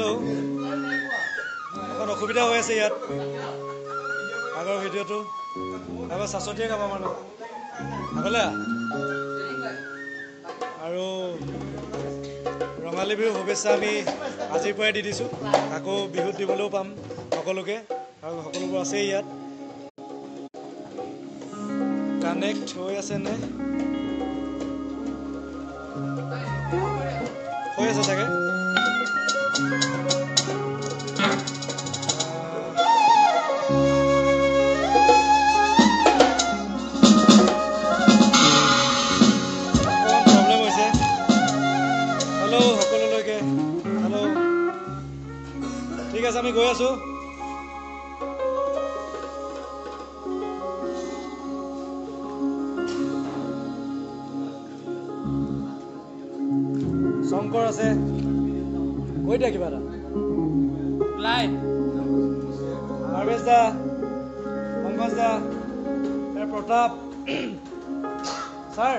Hello' এখন অসুবিধা হৈ আছে ইয়াত আগৰ ভিডিঅ'টো এবাৰ চাচটিয়ে গাব মানুহ আগলৈ আৰু ৰঙালী বিহুৰ শুভেচ্ছা আমি আজিৰ পৰাই দি দিছোঁ আকৌ বিহুত দিবলৈও পাম সকলোকে আৰু সকলোবোৰ আছেই ইয়াত কানেক্ট হৈ আছেনে হৈ আছে চাগে ঠিক আছে আমি গৈ আছো শংকৰ আছে কৈ দিয়া কিবা এটা পাৰভেজ দা পংকজ দা প্ৰতাপ ছাৰ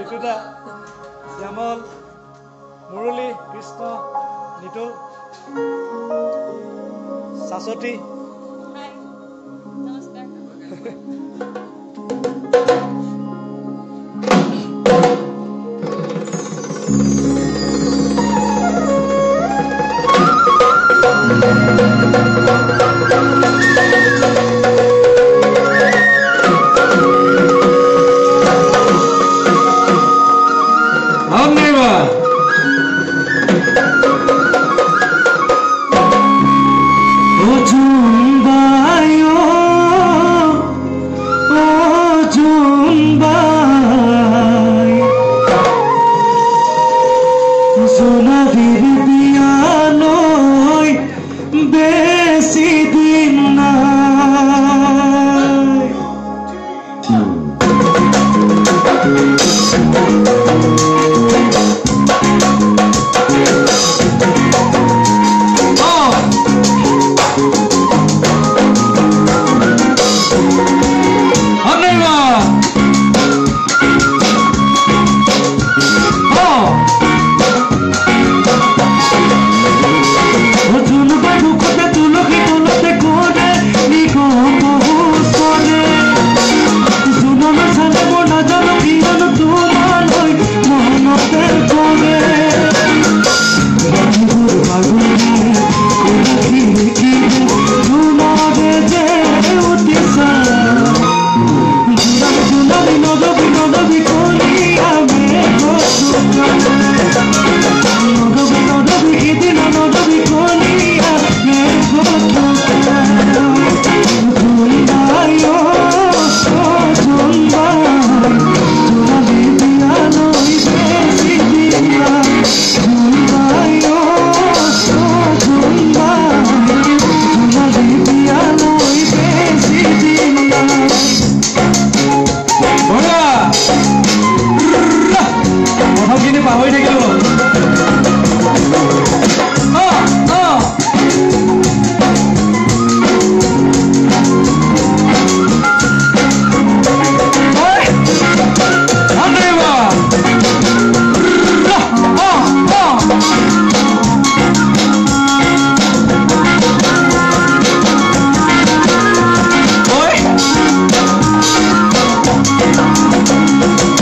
ঋতু দা শ্যামল মুৰলী কৃষ্ণ নিতুল শাশ্বতী নমস্কাৰ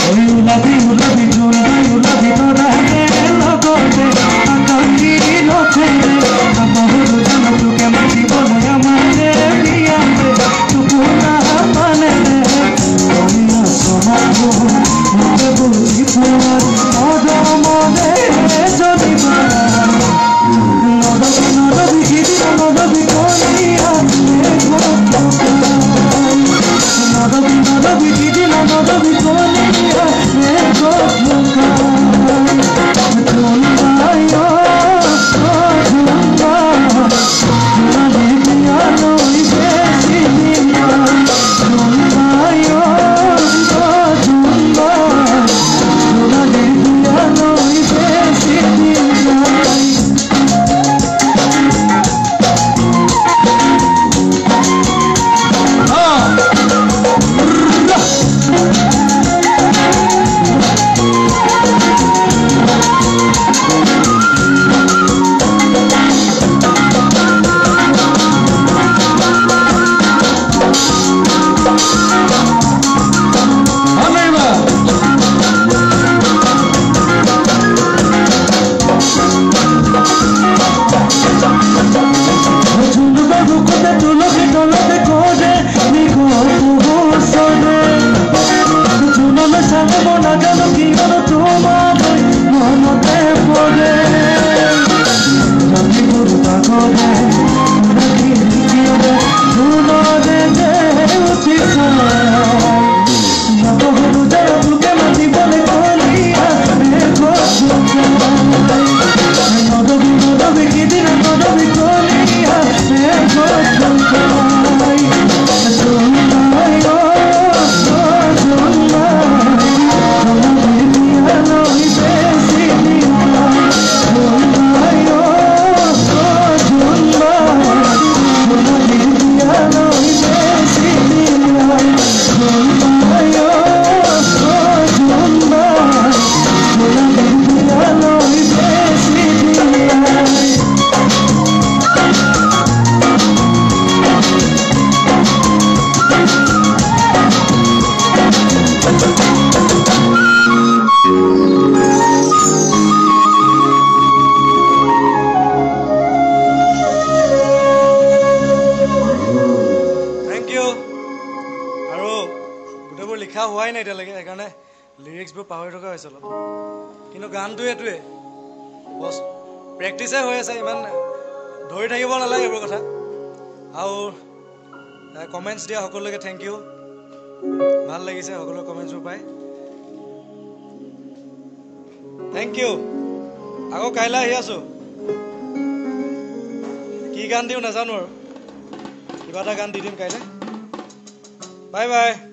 Love you, love you, love you, love you, love you, love you. গানবোৰ পাহৰি থকা হৈছে অলপ কিন্তু গানটো এইটোৱে বছ প্ৰেক্টিছে হৈ আছে ইমান ধৰি থাকিব নালাগে এইবোৰ কথা আৰু কমেণ্টছ দিয়া সকলোকে থেংক ইউ ভাল লাগিছে সকলো কমেণ্টছবোৰ পাই থেংক ইউ আকৌ কাইলৈ আহি আছোঁ কি গান দিওঁ নাজানো আৰু কিবা এটা গান দি দিম কাইলৈ বাই বাই